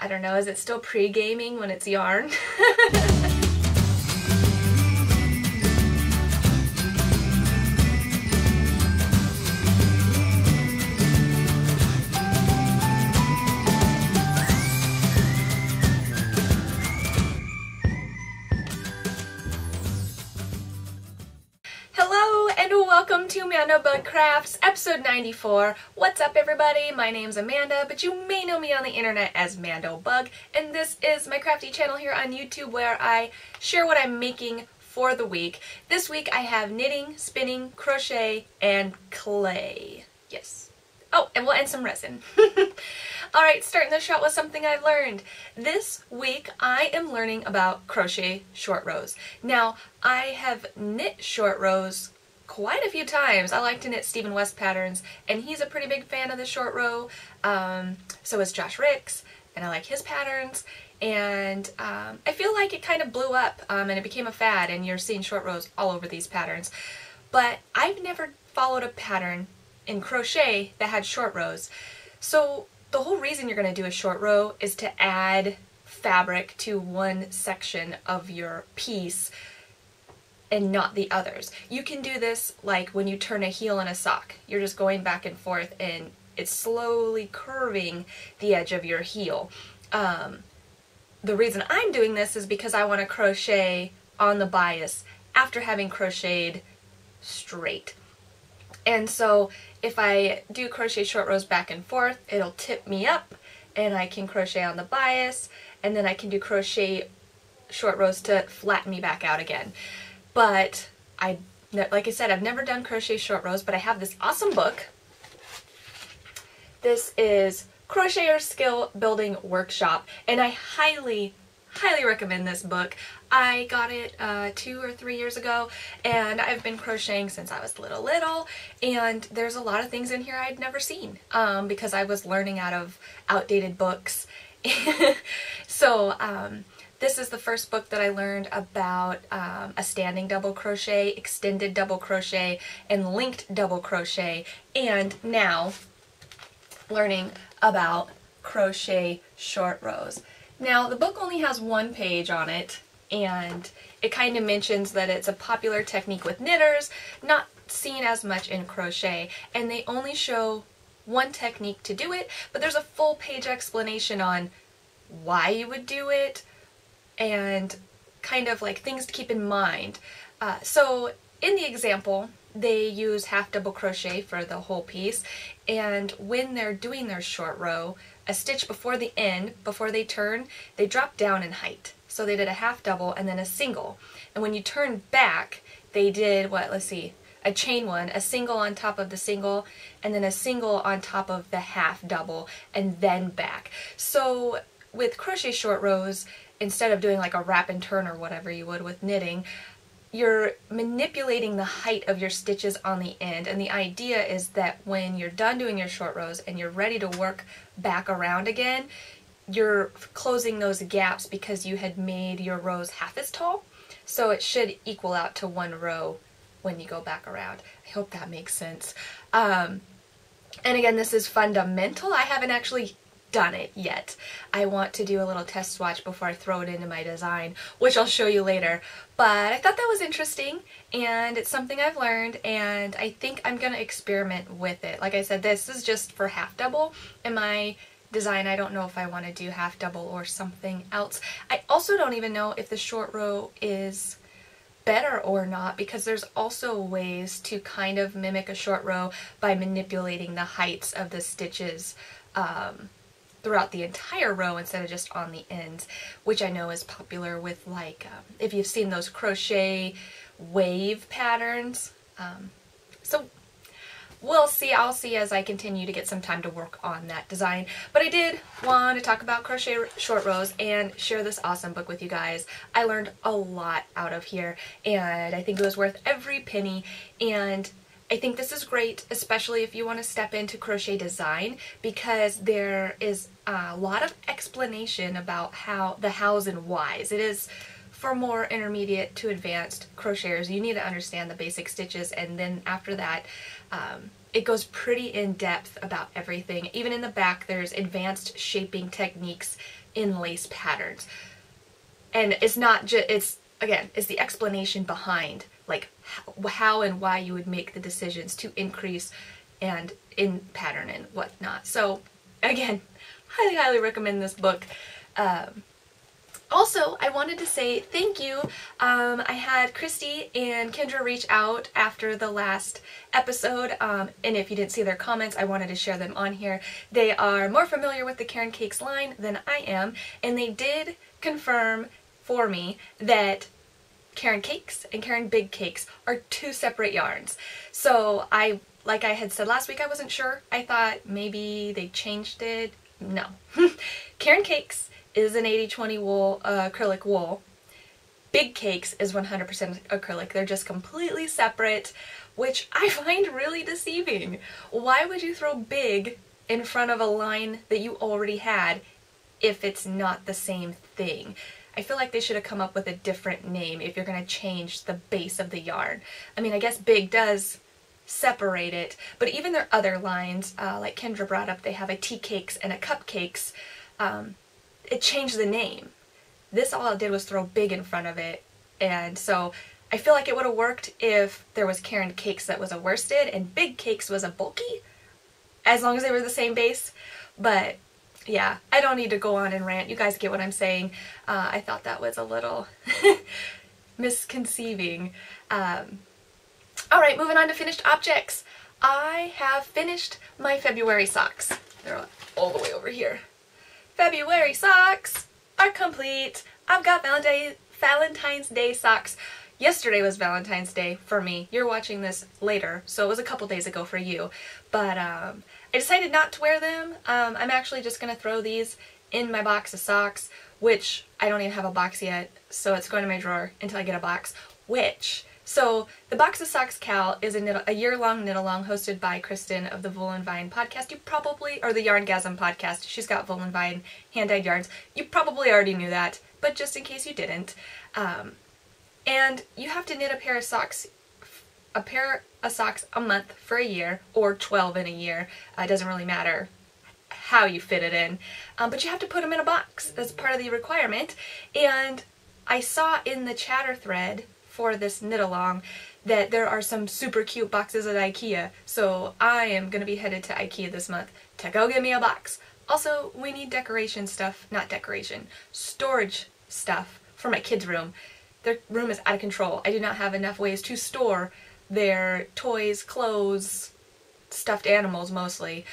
I don't know, is it still pre-gaming when it's yarn? Hello and welcome to Mandobug Crafts, episode 94. What's up everybody? My name's Amanda, but you may know me on the internet as Mandobug, and this is my crafty channel here on YouTube where I share what I'm making for the week. This week I have knitting, spinning, crochet, and clay. Yes. Oh, and some resin. Alright, starting the shot with something I've learned. This week I am learning about crochet short rows. Now, I have knit short rows quite a few times. I like to knit Stephen West patterns, and he's a pretty big fan of the short row. So is Josh Ricks, and I like his patterns. And I feel like it kind of blew up, and it became a fad, and you're seeing short rows all over these patterns. But I've never followed a pattern in crochet that had short rows. So the whole reason you're going to do a short row is to add fabric to one section of your piece and not the others. You can do this like when you turn a heel in a sock. You're just going back and forth and it's slowly curving the edge of your heel. The reason I'm doing this is because I want to crochet on the bias after having crocheted straight. And so if I do crochet short rows back and forth, it'll tip me up and I can crochet on the bias, and then I can do crochet short rows to flatten me back out again. But like I said, I've never done crochet short rows, but I have this awesome book. This is Crocheter Skill Building Workshop, and I highly recommend this book. I got it 2 or 3 years ago, and I've been crocheting since I was little, and there's a lot of things in here I'd never seen because I was learning out of outdated books. So this is the first book that I learned about a standing double crochet, extended double crochet, and linked double crochet, and now learning about crochet short rows. Now, the book only has one page on it, and it kind of mentions that it's a popular technique with knitters, not seen as much in crochet, and they only show one technique to do it, but there's a full page explanation on why you would do it and kind of like things to keep in mind. So in the example, they use half double crochet for the whole piece, and when they're doing their short row, a stitch before the end, before they turn, they drop down in height. So they did a half double and then a single. And when you turn back, they did what, let's see, a chain one, a single on top of the single, and then a single on top of the half double, and then back. So with crochet short rows, instead of doing like a wrap and turn or whatever you would with knitting, you're manipulating the height of your stitches on the end, and the idea is that when you're done doing your short rows and you're ready to work back around again, you're closing those gaps because you had made your rows half as tall, so it should equal out to one row when you go back around. I hope that makes sense. And again, this is fundamental. I haven't actually done it yet. I want to do a little test swatch before I throw it into my design, which I'll show you later. But I thought that was interesting, and it's something I've learned, and I think I'm going to experiment with it. Like I said, this is just for half double. In my design, I don't know if I want to do half double or something else. I also don't even know if the short row is better or not, because there's also ways to kind of mimic a short row by manipulating the heights of the stitches throughout the entire row instead of just on the ends, which I know is popular with, like, if you've seen those crochet wave patterns. So we'll see. I'll see as I continue to get some time to work on that design. But I did want to talk about crochet short rows and share this awesome book with you guys. I learned a lot out of here, and I think it was worth every penny, and I think this is great, especially if you want to step into crochet design, because there is a lot of explanation about the hows and whys. It is for more intermediate to advanced crocheters. You need to understand the basic stitches, and then after that, it goes pretty in depth about everything. Even in the back, there's advanced shaping techniques in lace patterns. And it's not just, it's, again, it's the explanation behind, like, how and why you would make the decisions to increase and in pattern and whatnot. So, again, highly, highly recommend this book. Also, I wanted to say thank you. I had Christy and Kendra reach out after the last episode, and if you didn't see their comments, I wanted to share them on here. They are more familiar with the Caron Cakes line than I am, and they did confirm for me that Caron Cakes and Caron Big Cakes are two separate yarns. So like I had said last week, I wasn't sure. I thought maybe they changed it. No. Caron Cakes is an 80/20 wool, acrylic wool. Big Cakes is 100% acrylic. They're just completely separate, which I find really deceiving. Why would you throw big in front of a line that you already had if it's not the same thing? I feel like they should have come up with a different name if you're going to change the base of the yarn. I mean, I guess big does separate it, but even their other lines, like Kendra brought up, they have a tea cakes and a cupcakes. It changed the name. This all it did was throw big in front of it, and so I feel like it would have worked if there was Caron Cakes that was a worsted and Big Cakes was a bulky, as long as they were the same base. But yeah, I don't need to go on and rant. You guys get what I'm saying. I thought that was a little misconceiving. Alright, moving on to finished objects. I have finished my February socks. They're all the way over here. February socks are complete. I've got Valentine's Day socks. Yesterday was Valentine's Day for me. You're watching this later, so it was a couple days ago for you. But I decided not to wear them. I'm actually just going to throw these in my box of socks, which I don't even have a box yet, so it's going to my drawer until I get a box, So the Box of Socks Cowl is a year-long knit-along hosted by Kristen of the Wool and Vine podcast. You probably, or the Yarngasm podcast. She's got Wool and Vine hand-dyed yarns. You probably already knew that, but just in case you didn't. And you have to knit a pair of socks a month for a year, or 12 in a year. It doesn't really matter how you fit it in. But you have to put them in a box. That's part of the requirement. And I saw in the chatter thread for this knit along that there are some super cute boxes at IKEA, so I am going to be headed to IKEA this month to go get me a box. Also, we need decoration stuff, not decoration, storage stuff for my kids' room. Their room is out of control. I do not have enough ways to store their toys, clothes, stuffed animals mostly.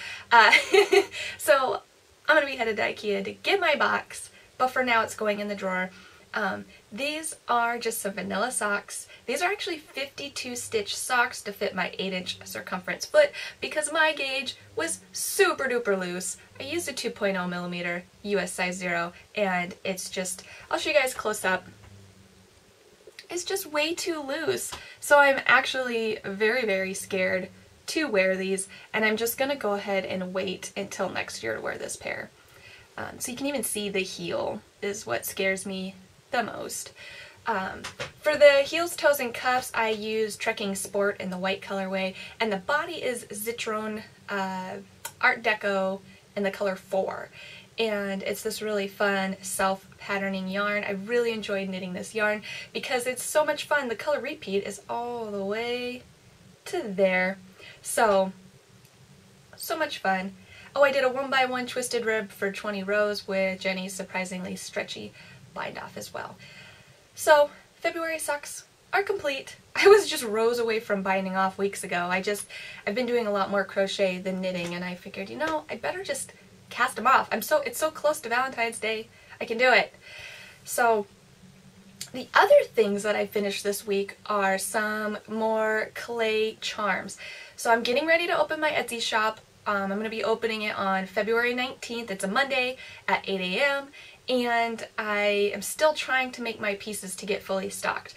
So I'm going to be headed to IKEA to get my box, but for now it's going in the drawer. These are just some vanilla socks. These are actually 52 stitch socks to fit my 8-inch circumference foot because my gauge was super duper loose. I used a 2.0 millimeter US size 0, and it's just, I'll show you guys close up. It's just way too loose. So I'm actually very, very scared to wear these, and I'm just gonna go ahead and wait until next year to wear this pair. So you can even see the heel is what scares me the most. For the heels, toes, and cuffs, I use Trekking Sport in the white colorway, and the body is Zitrone Art Deco in the color 4. And it's this really fun self-patterning yarn. I really enjoyed knitting this yarn because it's so much fun. The color repeat is all the way to there. So much fun. Oh, I did a 1x1 twisted rib for 20 rows with Jenny's surprisingly stretchy bind off as well. So February socks are complete. I was just rows away from binding off weeks ago. I've been doing a lot more crochet than knitting, and I figured, you know, I better just cast them off. It's so close to Valentine's Day. I can do it. So the other things that I finished this week are some more clay charms. So I'm getting ready to open my Etsy shop. I'm going to be opening it on February 19th. It's a Monday at 8 a.m. and I am still trying to make my pieces to get fully stocked.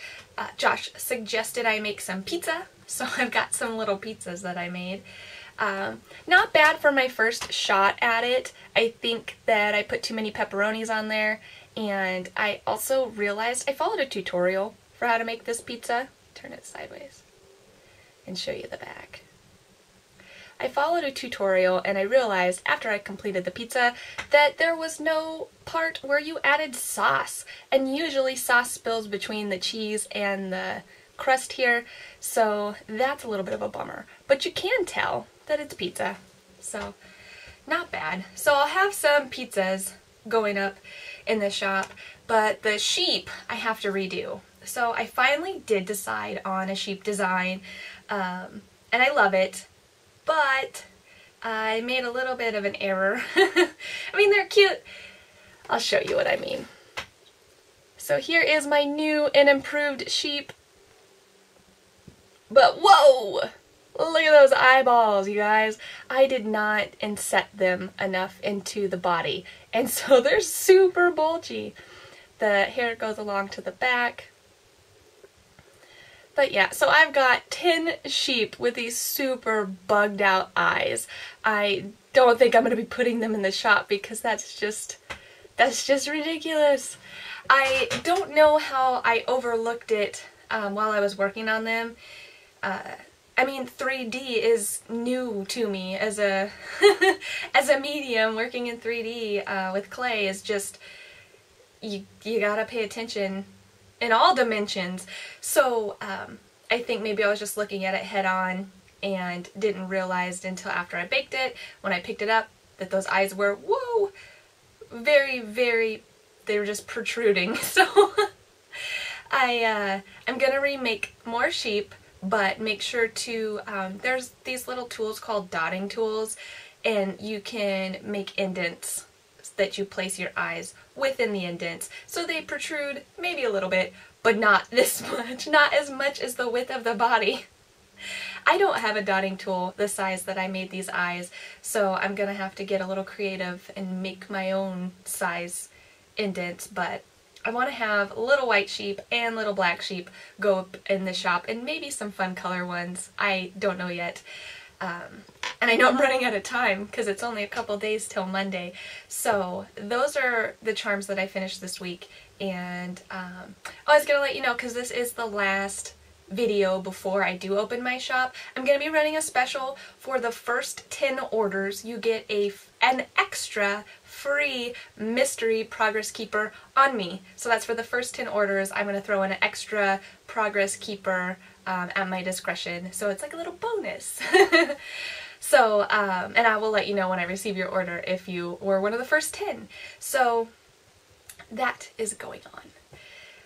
Josh suggested I make some pizza, so I've got some little pizzas that I made. Not bad for my first shot at it. I think that I put too many pepperonis on there, and I also realized I followed a tutorial for how to make this pizza. Turn it sideways and show you the back. I followed a tutorial and I realized after I completed the pizza that there was no part where you added sauce, and usually sauce spills between the cheese and the crust here, so that's a little bit of a bummer. But you can tell that it's pizza, so not bad. So I'll have some pizzas going up in the shop, but the sheep I have to redo. So I finally did decide on a sheep design, and I love it, but I made a little bit of an error. I mean, they're cute. I'll show you what I mean. So here is my new and improved sheep. But whoa! Look at those eyeballs, you guys. I did not inset them enough into the body, and so they're super bulgy. The hair goes along to the back. But yeah, so I've got 10 sheep with these super bugged out eyes. I don't think I'm going to be putting them in the shop because that's just ridiculous. I don't know how I overlooked it while I was working on them. I mean, 3D is new to me as a as a medium. Working in 3D with clay is just, you gotta pay attention in all dimensions. So I think maybe I was just looking at it head on and didn't realize until after I baked it, when I picked it up, that those eyes were, whoa, very, very, they were just protruding. So I'm gonna remake more sheep, but make sure to, there's these little tools called dotting tools, and you can make indents that you place your eyes within the indents so they protrude maybe a little bit, but not this much, not as much as the width of the body. I don't have a dotting tool the size that I made these eyes, so I'm gonna have to get a little creative and make my own size indents, but I want to have little white sheep and little black sheep go up in the shop, and maybe some fun color ones. I don't know yet. And I know I'm running out of time because it's only a couple days till Monday. So those are the charms that I finished this week. And I was going to let you know, because this is the last video before I do open my shop, I'm going to be running a special for the first 10 orders. You get an extra free mystery progress keeper on me. So that's for the first 10 orders. I'm going to throw in an extra progress keeper at my discretion. So it's like a little bonus. So, and I will let you know when I receive your order if you were one of the first 10. So that is going on.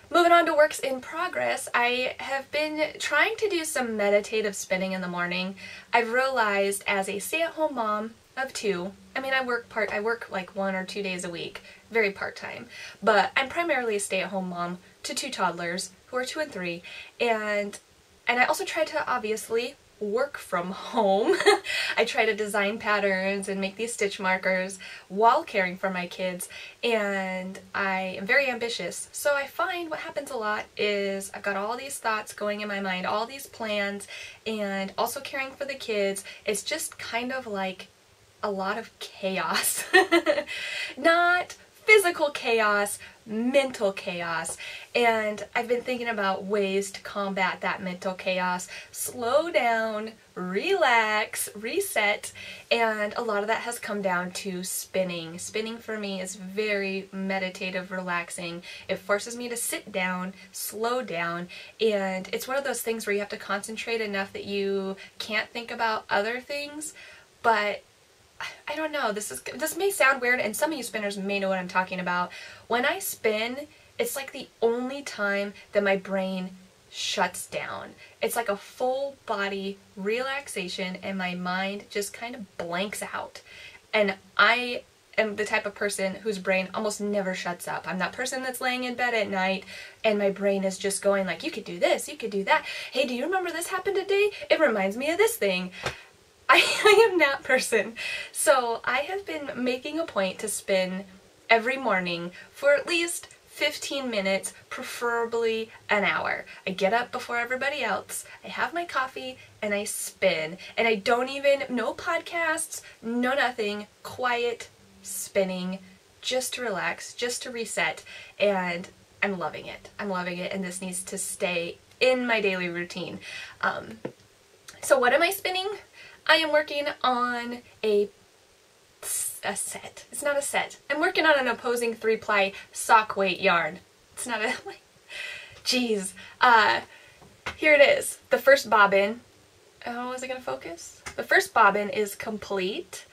Moving on to works in progress, I have been trying to do some meditative spinning in the morning. I've realized as a stay-at-home mom of 2, I mean, I work like 1 or 2 days a week, very part-time, but I'm primarily a stay-at-home mom to 2 toddlers who are 2 and 3, and I also try to obviously work from home. I try to design patterns and make these stitch markers while caring for my kids, and I am very ambitious. So I find what happens a lot is I've got all these thoughts going in my mind, all these plans, and also caring for the kids. It's just kind of like a lot of chaos. Not physical chaos, mental chaos, and I've been thinking about ways to combat that mental chaos. Slow down, relax, reset, and a lot of that has come down to spinning. Spinning for me is very meditative, relaxing. It forces me to sit down, slow down, and it's one of those things where you have to concentrate enough that you can't think about other things, but I don't know, this may sound weird, and some of you spinners may know what I'm talking about. When I spin, it's like the only time that my brain shuts down. It's like a full body relaxation and my mind just kind of blanks out. And I am the type of person whose brain almost never shuts up. I'm that person that's laying in bed at night and my brain is just going like, you could do this, you could do that. Hey, do you remember this happened today? It reminds me of this thing. I am that person. So I have been making a point to spin every morning for at least 15 minutes, preferably an hour. I get up before everybody else, I have my coffee, and I spin. And I don't even, no podcasts, no nothing, quiet spinning, just to relax, just to reset, and I'm loving it. I'm loving it, and this needs to stay in my daily routine. So what am I spinning? I am working on a set. It's not a set. I'm working on an opposing 3-ply sock weight yarn. It's not a... Jeez. Here it is. The first bobbin. Oh, is it going to focus? The first bobbin is complete.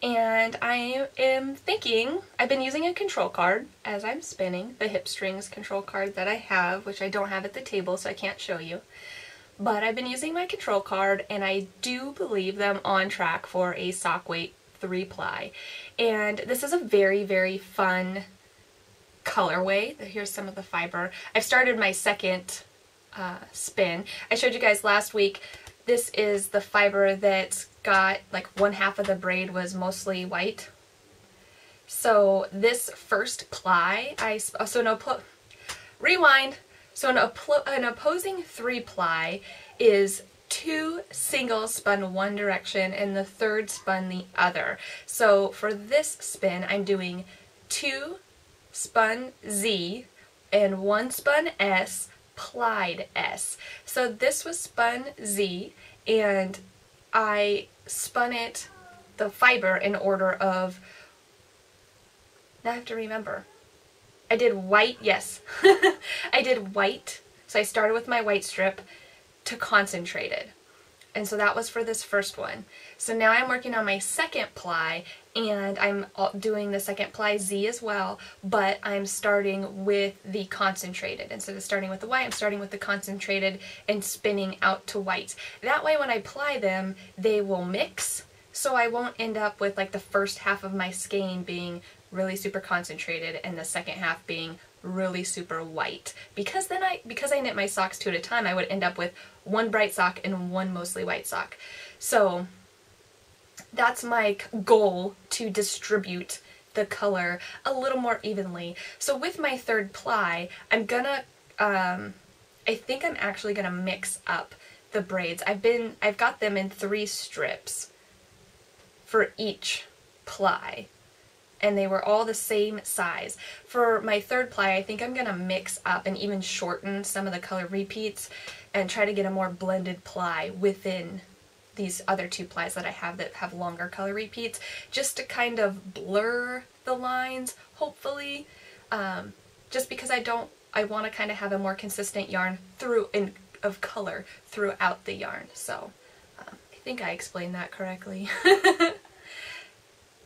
And I am thinking, I've been using a control card as I'm spinning, the hip strings control card that I have, which I don't have at the table so I can't show you. But I've been using my control card and I do believe them on track for a sock weight 3-ply. And this is a very, very fun colorway. Here's some of the fiber. I've started my second spin. I showed you guys last week. This is the fiber that's got like 1/2 of the braid was mostly white. So this first ply, rewind. So an opposing 3-ply is 2 singles spun one direction and the third spun the other. So for this spin, I'm doing 2 spun Z and 1 spun S, plied S. So this was spun Z and I spun it, the fiber, in order of, now I have to remember. I did white, yes. I did white, so I started with my white strip to concentrated. And so that was for this first one. So now I'm working on my second ply, and I'm doing the second ply Z as well, but I'm starting with the concentrated. Instead of starting with the white, I'm starting with the concentrated and spinning out to white. That way when I ply them, they will mix, so I won't end up with like the first half of my skein being really super concentrated and the second half being really super white. Because I knit my socks 2 at a time, I would end up with 1 bright sock and 1 mostly white sock. So that's my goal, to distribute the color a little more evenly. So with my third ply, I'm gonna, I think I'm actually gonna mix up the braids. I've got them in 3 strips for each ply, and they were all the same size. For my third ply, I think I'm gonna mix up and even shorten some of the color repeats and try to get a more blended ply within these other 2 plies that I have that have longer color repeats, just to kind of blur the lines, hopefully, just because I want to kind of have a more consistent yarn of color throughout the yarn. So I think I explained that correctly.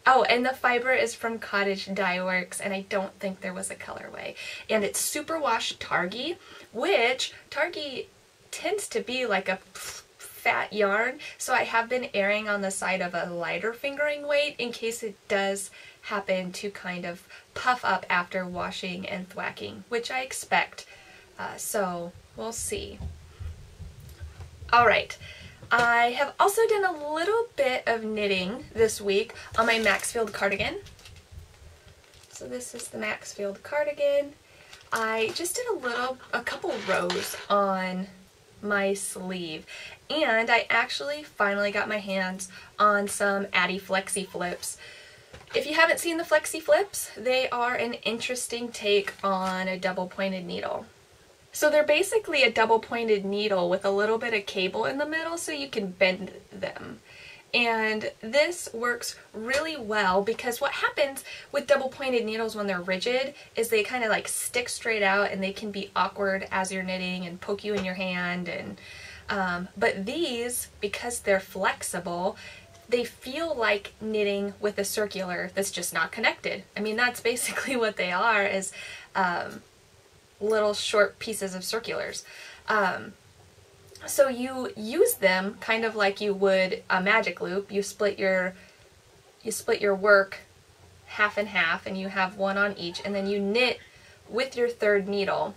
Oh, and the fiber is from Cottage Dye Works, and I don't think there was a colorway. And it's Superwash Targhee, which Targhee tends to be like a fat yarn, so I have been erring on the side of a lighter fingering weight in case it does happen to kind of puff up after washing and thwacking, which I expect. So we'll see. Alright. I have also done a little bit of knitting this week on my Maxfield cardigan. So this is the Maxfield cardigan. I just did a couple rows on my sleeve, and I actually finally got my hands on some Addi Flexi Flips. If you haven't seen the Flexi Flips, they are an interesting take on a double pointed needle. So they're basically a double pointed needle with a little bit of cable in the middle so you can bend them. And this works really well because what happens with double pointed needles when they're rigid is they kind of like stick straight out, and they can be awkward as you're knitting and poke you in your hand. And but these, because they're flexible, they feel like knitting with a circular that's just not connected. I mean, that's basically what they are, is little short pieces of circulars. So you use them kind of like you would a magic loop. You split your work half and half, and you have one on each, and then you knit with your third needle.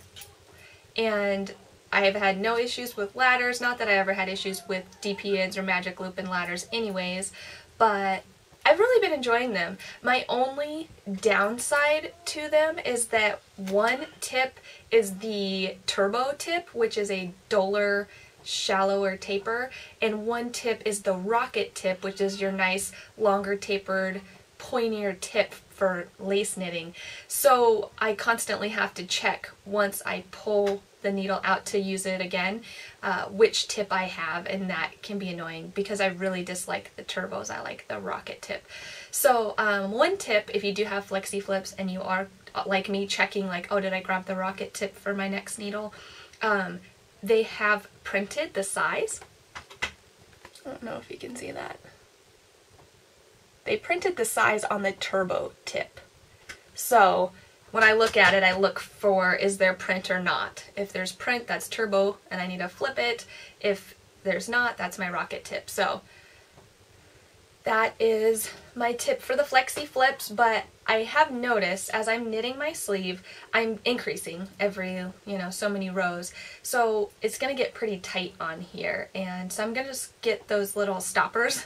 And I have had no issues with ladders, not that I ever had issues with DP-ins or magic loop and ladders anyways, but I've really been enjoying them. My only downside to them is that one tip is the turbo tip, which is a duller, shallower taper, and one tip is the rocket tip, which is your nice, longer tapered, pointier tip for lace knitting. So I constantly have to check once I pull the needle out to use it again, which tip I have, and that can be annoying because I really dislike the turbos. I like the rocket tip. So one tip, if you do have flexi flips and you are like me checking like, oh, did I grab the rocket tip for my next needle, they have printed the size. I don't know if you can see that. They printed the size on the turbo tip. So when I look at it, I look for, is there print or not? If there's print, that's turbo and I need to flip it. If there's not, that's my rocket tip. So that is my tip for the flexi flips, but I have noticed as I'm knitting my sleeve, I'm increasing every, so many rows. So it's going to get pretty tight on here. And so I'm going to just get those little stoppers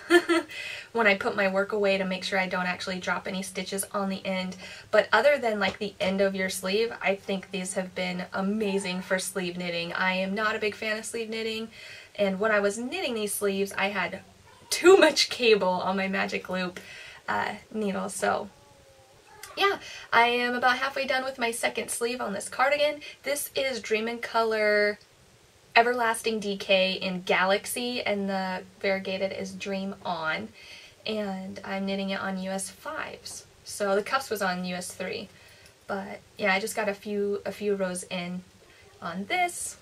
when I put my work away to make sure I don't actually drop any stitches on the end. But other than like the end of your sleeve, I think these have been amazing for sleeve knitting. I am not a big fan of sleeve knitting. And when I was knitting these sleeves, I had too much cable on my magic loop needle. So yeah, I am about halfway done with my second sleeve on this cardigan. This is Dream in Color Everlasting Decay in Galaxy, and the variegated is Dream On, and I'm knitting it on US 5s. So the cuffs was on US 3, but yeah, I just got a few rows in on this.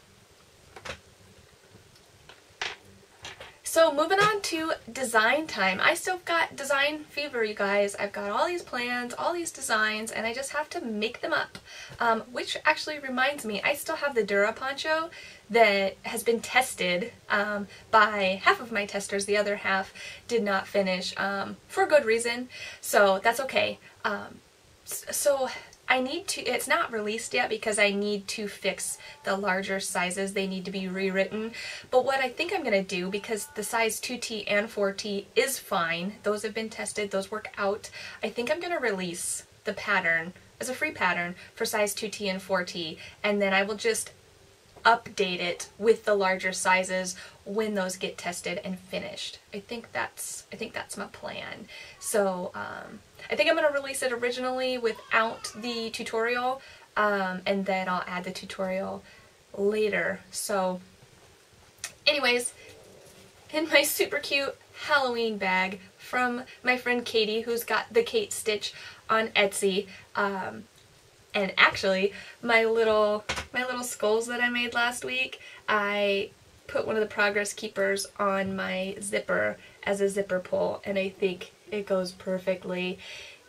So moving on to design time. I still got design fever, you guys. I've got all these plans, all these designs, and I just have to make them up. Which actually reminds me, I still have the Dura poncho that has been tested by half of my testers. The other half did not finish for good reason, so that's okay. So I need to, it's not released yet because I need to fix the larger sizes. They need to be rewritten. But what I think I'm going to do, because the size 2T and 4T is fine, those have been tested, those work out, I think I'm going to release the pattern as a free pattern for size 2T and 4T, and then I will just update it with the larger sizes when those get tested and finished. I think that's my plan. So I think I'm going to release it originally without the tutorial, and then I'll add the tutorial later. So anyways, in my super cute Halloween bag from my friend Katie, who's got TheKateStitch on Etsy, and actually my little skulls that I made last week, I put one of the progress keepers on my zipper as a zipper pull, and I think it goes perfectly.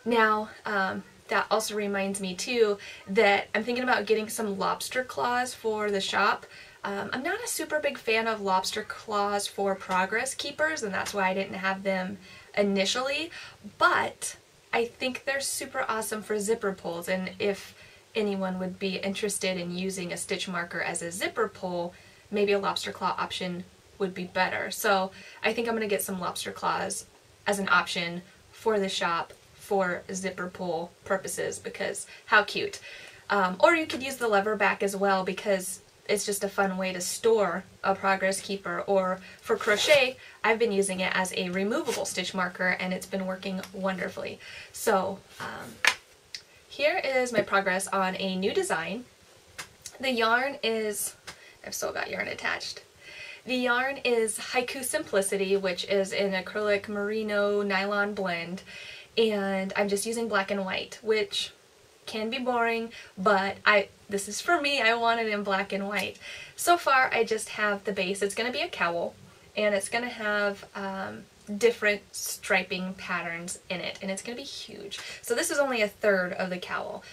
Now, that also reminds me too that I'm thinking about getting some lobster claws for the shop. I'm not a super big fan of lobster claws for progress keepers, and that's why I didn't have them initially, but I think they're super awesome for zipper pulls, and if anyone would be interested in using a stitch marker as a zipper pull, maybe a lobster claw option would be better. So I think I'm going to get some lobster claws as an option for the shop for zipper pull purposes, because how cute. Or you could use the lever back as well, because it's just a fun way to store a progress keeper. Or for crochet, I've been using it as a removable stitch marker, and it's been working wonderfully. So here is my progress on a new design. The yarn is, I've still got yarn attached. The yarn is Haiku Simplicity, which is an acrylic merino nylon blend, and I'm just using black and white, which can be boring, but this is for me. I want it in black and white. So far I just have the base. It's going to be a cowl, and it's going to have different striping patterns in it, and it's going to be huge. So this is only a third of the cowl.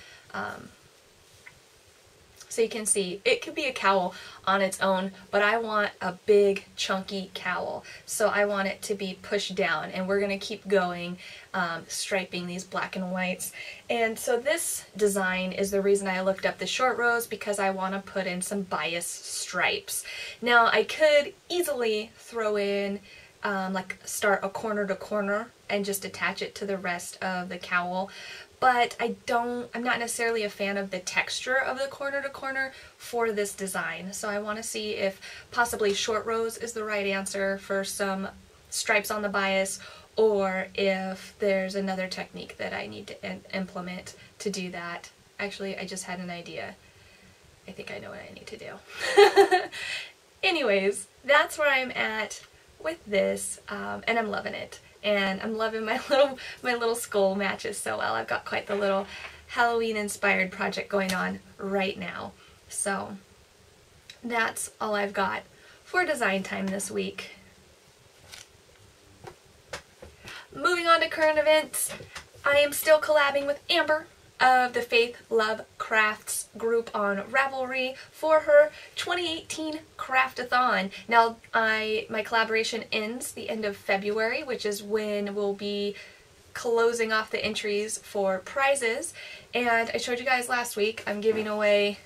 So you can see it could be a cowl on its own, but I want a big chunky cowl, so I want it to be pushed down, and we're going to keep going striping these black and whites. And so this design is the reason I looked up the short rows, because I want to put in some bias stripes. Now I could easily throw in like start a corner to corner and just attach it to the rest of the cowl, but I'm not necessarily a fan of the texture of the corner to corner for this design. So I want to see if possibly short rows is the right answer for some stripes on the bias, or if there's another technique that I need to implement to do that. Actually, I just had an idea. I think I know what I need to do. Anyways, that's where I'm at with this, and I'm loving it. And I'm loving my little skull matches so well. I've got quite the little Halloween inspired project going on right now. So that's all I've got for design time this week. Moving on to current events, I am still collabing with Amber of the Faith Love Crafts group on Ravelry for her 2018 Craftathon. Now, my collaboration ends the end of February, which is when we'll be closing off the entries for prizes. And I showed you guys last week, I'm giving away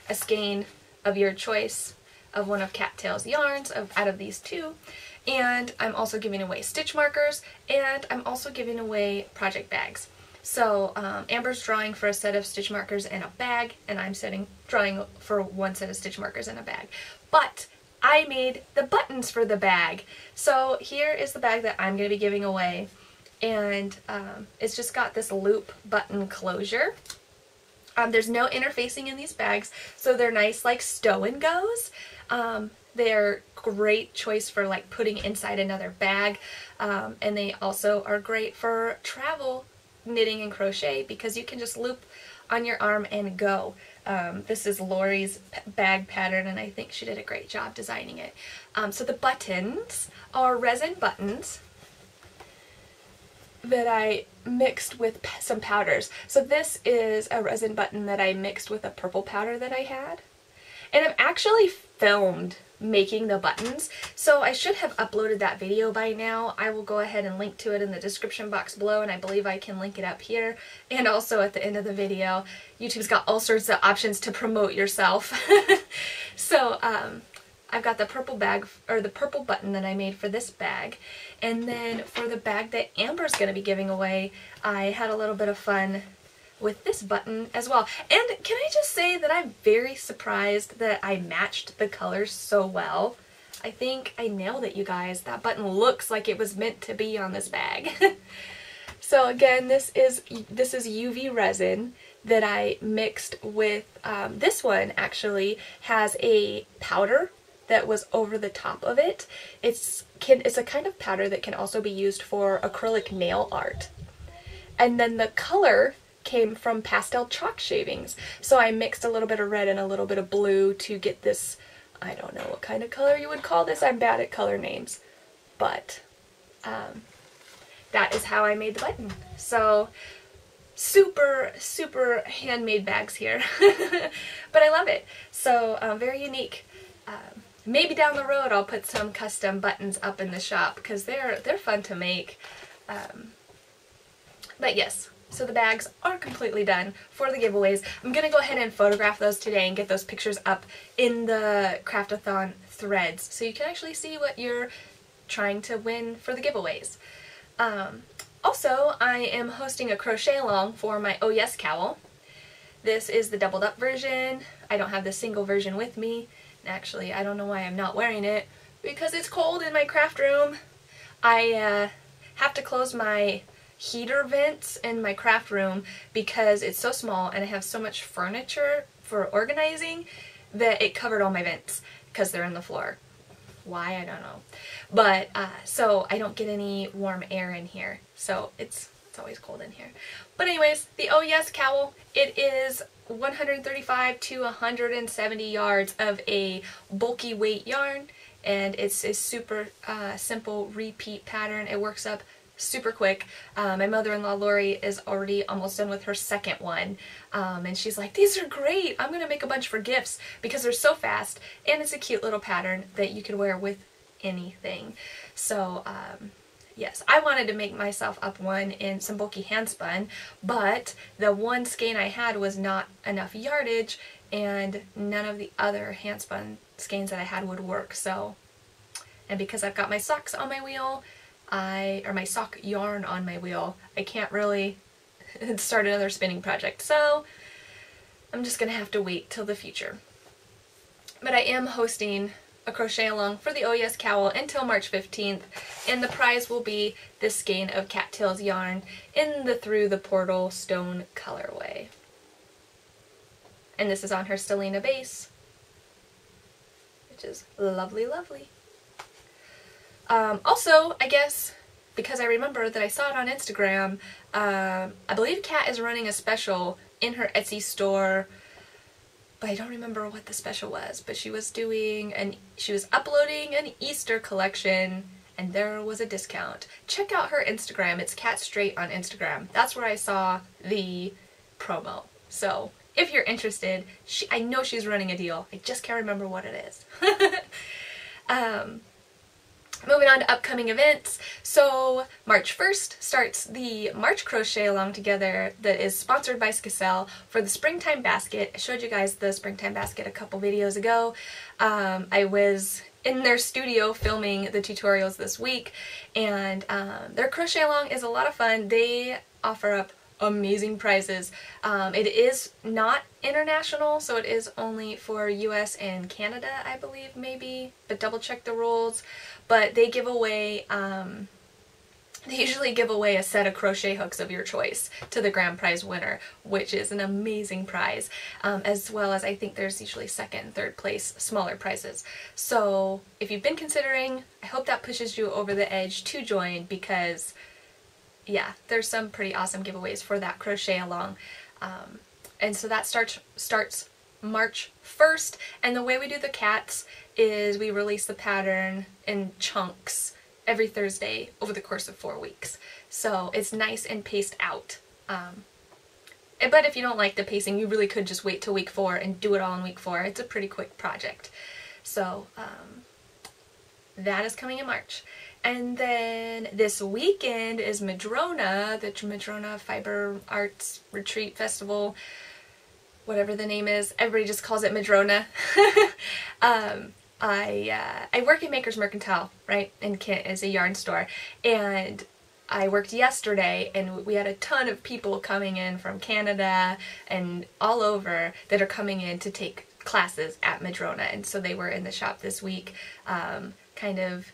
a skein of your choice of one of Cattail's yarns out of these two. And I'm also giving away stitch markers, and I'm also giving away project bags. So Amber's drawing for a set of stitch markers and a bag, and I'm drawing for one set of stitch markers and a bag. But I made the buttons for the bag. So here is the bag that I'm going to be giving away. And it's just got this loop button closure. There's no interfacing in these bags, so they're nice like stow and goes. They're great choice for like putting inside another bag, and they also are great for travel knitting and crochet because you can just loop on your arm and go. This is Lori's bag pattern, and I think she did a great job designing it. So the buttons are resin buttons that I mixed with some powders. So this is a resin button that I mixed with a purple powder that I had. And I'm actually filmed making the buttons, so I should have uploaded that video by now. I will go ahead and link to it in the description box below, and I believe I can link it up here and also at the end of the video. YouTube's got all sorts of options to promote yourself. So I've got the purple bag, or the purple button that I made for this bag, and then for the bag that Amber's going to be giving away, I had a little bit of fun with this button as well. And can I just say that I'm very surprised that I matched the colors so well. I think I nailed it, you guys. That button looks like it was meant to be on this bag. So again, this is UV resin that I mixed with, this one actually has a powder that was over the top of it. It's a kind of powder that can also be used for acrylic nail art. And then the color came from pastel chalk shavings. So I mixed a little bit of red and a little bit of blue to get this, I don't know what kind of color you would call this. I'm bad at color names. But that is how I made the button. So super, super handmade bags here. But I love it. So very unique. Maybe down the road I'll put some custom buttons up in the shop because they're fun to make. But yes. So the bags are completely done for the giveaways. I'm going to go ahead and photograph those today and get those pictures up in the Craftathon threads so you can actually see what you're trying to win for the giveaways. Also, I am hosting a crochet along for my Oh Yes Cowl. This is the doubled up version. I don't have the single version with me. Actually, I don't know why I'm not wearing it because it's cold in my craft room. I have to close my heater vents in my craft room because it's so small and I have so much furniture for organizing that it covered all my vents because they're in the floor. Why, I don't know. But so I don't get any warm air in here, so it's always cold in here. But anyways, the Oh Yes Cowl, it is 135 to 170 yards of a bulky weight yarn, and it's a super simple repeat pattern. It works up super quick. My mother-in-law Lori is already almost done with her second one, and she's like, these are great, I'm gonna make a bunch for gifts because they're so fast, and it's a cute little pattern that you can wear with anything. So yes, I wanted to make myself up one in some bulky handspun, but the one skein I had was not enough yardage, and none of the other handspun skeins that I had would work. So, and because I've got my socks on my wheel, or my sock yarn on my wheel, I can't really start another spinning project. So I'm just gonna have to wait till the future. But I am hosting a crochet along for the Oh Yes Cowl until March 15th, and the prize will be this skein of Cattail's yarn in the Through the Portal stone colorway. and this is on her Stellina base, which is lovely, lovely. Also, I guess, because I remember that I saw it on Instagram, I believe Kat is running a special in her Etsy store, but I don't remember what the special was, but she was uploading an Easter collection, and there was a discount. Check out her Instagram. It's Kat Straight on Instagram. That's where I saw the promo. So if you're interested, I know she's running a deal. I just can't remember what it is. Moving on to upcoming events. So March 1st starts the March Crochet Along Together that is sponsored by Skacel for the Springtime Basket. I showed you guys the Springtime Basket a couple videos ago. I was in their studio filming the tutorials this week, and their Crochet Along is a lot of fun. They offer up amazing prizes. It is not international, so it is only for US and Canada, I believe, maybe, but double check the rules. But they give away, they usually give away a set of crochet hooks of your choice to the grand prize winner, which is an amazing prize, as well as I think there's usually second and third place smaller prizes. So if you've been considering, I hope that pushes you over the edge to join, because yeah, there's some pretty awesome giveaways for that Crochet Along. And so that starts March 1st, and the way we do the cats is we release the pattern in chunks every Thursday over the course of 4 weeks. So it's nice and paced out. But if you don't like the pacing, you really could just wait till week 4 and do it all in week 4. It's a pretty quick project. So that is coming in March. And then this weekend is Madrona, the Madrona Fiber Arts Retreat Festival, whatever the name is. Everybody just calls it Madrona. I work in Maker's Mercantile, right, in Kent as a yarn store, and I worked yesterday, and we had a ton of people coming in from Canada and all over that are coming in to take classes at Madrona, and so they were in the shop this week, kind of,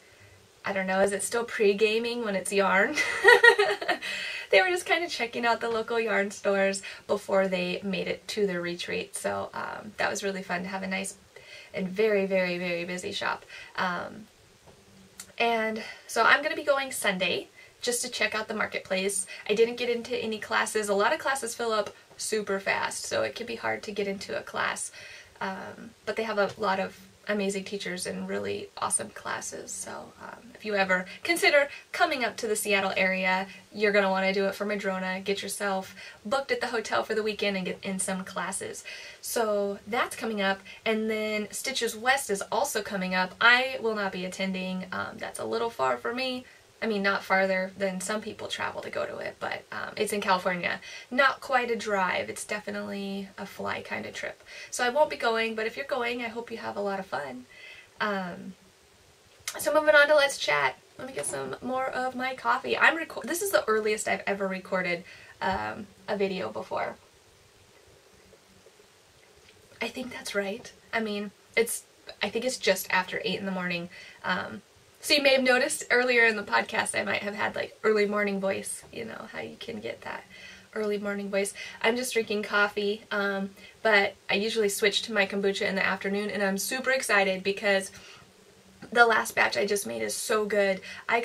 I don't know, is it still pre-gaming when it's yarn? They were just kind of checking out the local yarn stores before they made it to their retreat, so that was really fun to have a nice and very, very, very busy shop. And so I'm going to be going Sunday just to check out the marketplace. I didn't get into any classes. A lot of classes fill up super fast, so it can be hard to get into a class. But they have a lot of amazing teachers and really awesome classes. So if you ever consider coming up to the Seattle area, you're going to want to do it for Madrona. Get yourself booked at the hotel for the weekend and get in some classes. So that's coming up. And then Stitches West is also coming up. I will not be attending. That's a little far for me. I mean, not farther than some people travel to go to it, but it's in California. Not quite a drive. It's definitely a fly kind of trip. So I won't be going, but if you're going, I hope you have a lot of fun. So moving on to Let's Chat. Let me get some more of my coffee. This is the earliest I've ever recorded a video before. I think that's right. I mean, I think it's just after 8 in the morning. So you may have noticed earlier in the podcast I might have had like early morning voice, you know, how you can get that early morning voice. I'm just drinking coffee, but I usually switch to my kombucha in the afternoon, and I'm super excited because the last batch I just made is so good. I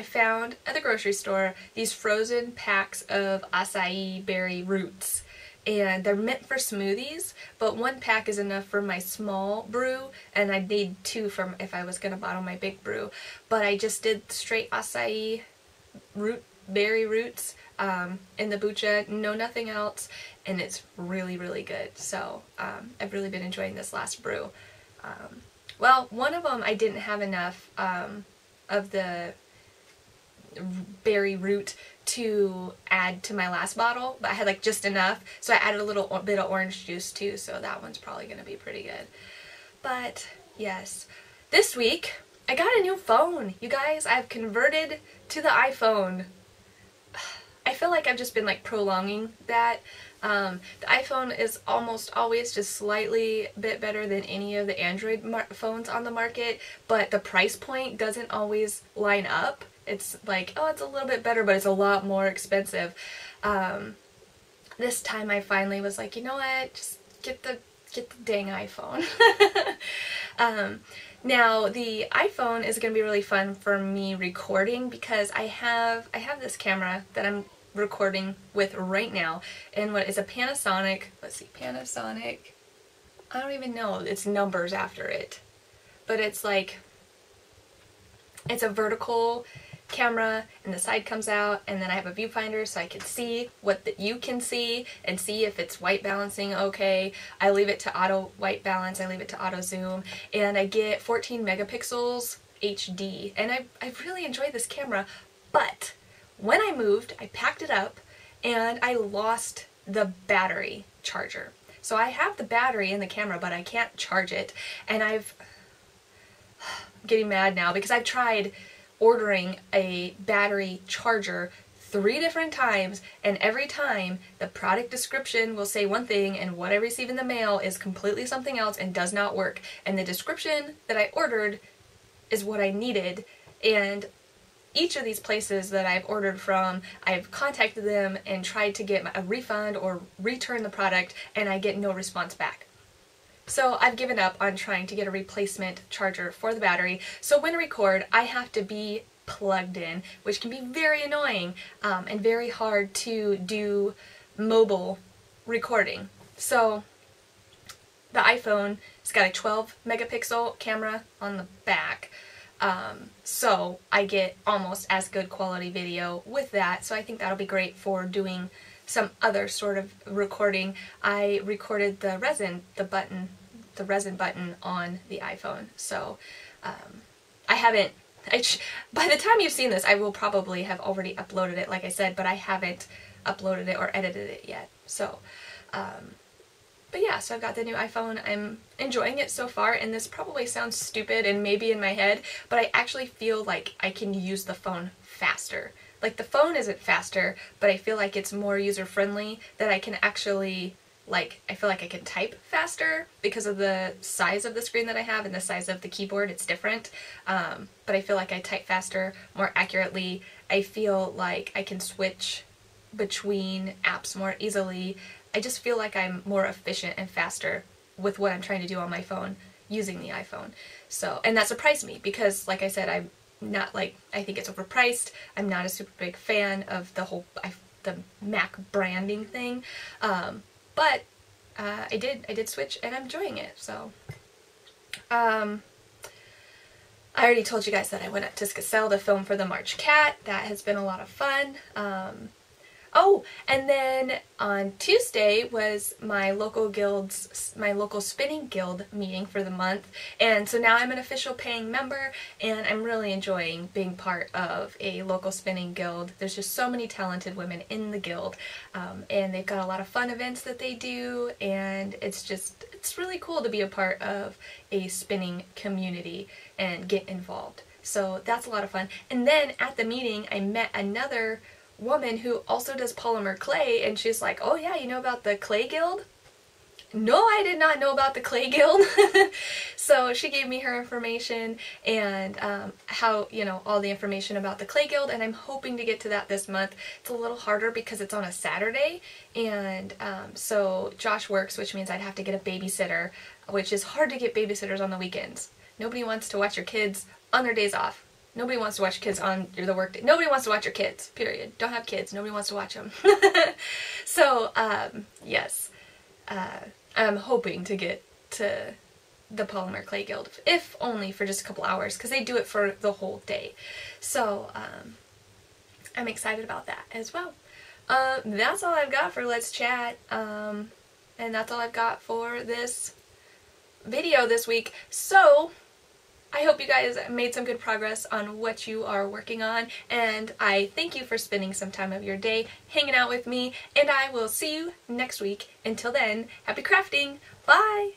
found at the grocery store these frozen packs of acai berry roots. And they're meant for smoothies, but 1 pack is enough for my small brew, and I need 2 from if I was going to bottle my big brew. But I just did straight acai berry roots in the bucha, nothing else, and it's really, really good. So I've really been enjoying this last brew. Well, one of them I didn't have enough of the berry root to add to my last bottle, but I had like just enough, so I added a little bit of orange juice too, so that one's probably going to be pretty good. But yes, this week I got a new phone. You guys, I've converted to the iPhone. I feel like I've just been like prolonging that. The iPhone is almost always just slightly bit better than any of the Android phones on the market, but the price point doesn't always line up. It's like, oh, it's a little bit better, but it's a lot more expensive. The this time I finally was like, you know what, just get the dang iPhone. Now the iPhone is going to be really fun for me recording because I have this camera that I'm recording with right now, and what is a Panasonic, let's see, Panasonic, I don't even know, it's numbers after it, but it's like, it's a vertical camera and the side comes out, and then I have a viewfinder so I can see what you can see and see if it's white balancing okay. I leave it to auto white balance, I leave it to auto zoom, and I get 14 megapixels HD, and I really enjoy this camera. But when I moved, I packed it up and I lost the battery charger. So I have the battery in the camera, but I can't charge it, and I'm getting mad now because I've tried ordering a battery charger 3 different times, and every time the product description will say one thing and what I receive in the mail is completely something else and does not work. And the description that I ordered is what I needed, and each of these places that I've ordered from, I've contacted them and tried to get a refund or return the product, and I get no response back. So I've given up on trying to get a replacement charger for the battery. So when I record, I have to be plugged in, which can be very annoying and very hard to do mobile recording. So the iPhone has got a 12 megapixel camera on the back. So I get almost as good quality video with that. So I think that'll be great for doing some other sort of recording. I recorded the resin button on the iPhone. So I haven't, by the time you've seen this, I will probably have already uploaded it, like I said, but I haven't uploaded it or edited it yet. So, but yeah, so I've got the new iPhone. I'm enjoying it so far, and this probably sounds stupid and maybe in my head, but I actually feel like I can use the phone faster. Like, the phone isn't faster, but I feel like it's more user-friendly, that I can actually, like, I feel like I can type faster because of the size of the screen that I have and the size of the keyboard. It's different, but I feel like I type faster, more accurately. I feel like I can switch between apps more easily. I just feel like I'm more efficient and faster with what I'm trying to do on my phone using the iPhone. So, and that surprised me because, like I said, I'm not, like, I think it's overpriced. I'm not a super big fan of the whole, the Mac branding thing. But I did switch, and I'm enjoying it. So I already told you guys that I went up to Cowl to film for the March Cat. That has been a lot of fun. Oh, and then on Tuesday was my local spinning guild meeting for the month, and so now I'm an official paying member, and I'm really enjoying being part of a local spinning guild. There's just so many talented women in the guild, and they've got a lot of fun events that they do, and it's really cool to be a part of a spinning community and get involved. So that's a lot of fun. And then at the meeting I met another woman who also does polymer clay, and she's like, oh yeah, you know about the clay guild? No, I did not know about the clay guild. So she gave me her information and how, you know, all the information about the clay guild, and I'm hoping to get to that this month. It's a little harder because it's on a Saturday, and so Josh works, which means I'd have to get a babysitter, which is hard to get babysitters on the weekends. Nobody wants to watch your kids on their days off. Nobody wants to watch your kids on the work day. Nobody wants to watch your kids, period. Don't have kids. Nobody wants to watch them. So, yes. I'm hoping to get to the Polymer Clay Guild, if only for just a couple hours, because they do it for the whole day. So, I'm excited about that as well. That's all I've got for Let's Chat. And that's all I've got for this video this week. So, I hope you guys made some good progress on what you are working on, and I thank you for spending some time of your day hanging out with me, and I will see you next week. Until then, happy crafting! Bye!